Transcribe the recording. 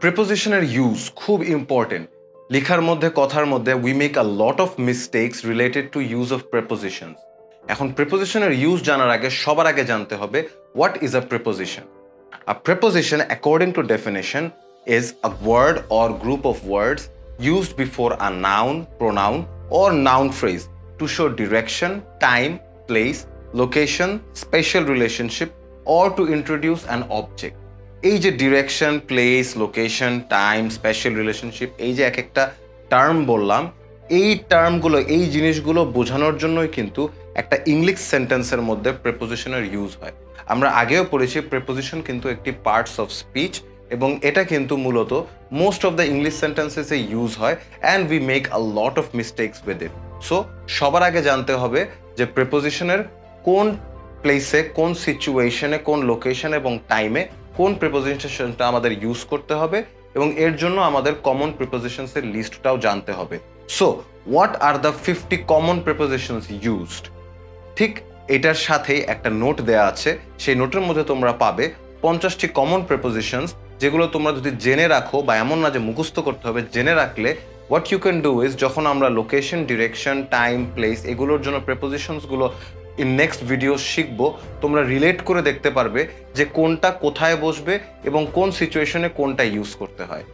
প্রিপোজিশনের use খুব important. লেখার মধ্যে কথার মধ্যে we make a lot of mistakes related to use of prepositions. এখন প্রিপোজিশনের ইউজ জানার আগে সবার আগে জানতে হবে what is a preposition. A preposition, according to definition, is a word or group of words used before a noun, pronoun, or noun phrase to show direction, time, place, location, spatial relationship, or to introduce an object. এই যে direction, place, location, time, special relationship, এই যে এক একটা term বললাম, এই টার্মগুলো, এই জিনিসগুলো বোঝানোর জন্যই কিন্তু একটা ইংলিশ সেন্টেন্সের মধ্যে প্রিপোজিশনের ইউজ হয়। আমরা আগেও পড়েছি প্রিপোজিশন কিন্তু একটি পার্টস অফ স্পিচ এবং এটা কিন্তু মূলত মোস্ট অফ দ্য ইংলিশ সেন্টেন্সেসে ইউজ হয় and we make a lot of mistakes with it. So সবার আগে জানতে হবে যে প্রিপোজিশনের কোন প্লেসে, কোন সিচুয়েশনে, কোন লোকেশন এবং টাইমে কোন প্রিপোজিশনটা আমাদের ইউজ করতে হবে এবং এর জন্য আমাদের কমন প্রিপোজিশনসের লিস্টটাও জানতে হবে। So what are the 50 common prepositions used? ঠিক এটার সাথেই একটা নোট দেয়া আছে, সেই নোটের মধ্যে তোমরা পাবে 50টি কমন প্রিপোজিশনস, যেগুলো তোমরা যদি জেনে রাখো, বা এমন না যে মুখস্থ করতে হবে, জেনে রাখলে what you can do is যখন আমরা লোকেশন, ডিরেকশন, টাইম, প্লেস এগুলোর জন্য প্রিপোজিশনসগুলো ইন নেক্সট ভিডিও শিখবো, তোমরা রিলেট করে দেখতে পারবে যে কোনটা কোথায় বসবে এবং কোন সিচুয়েশনে কোনটা ইউজ করতে হয়।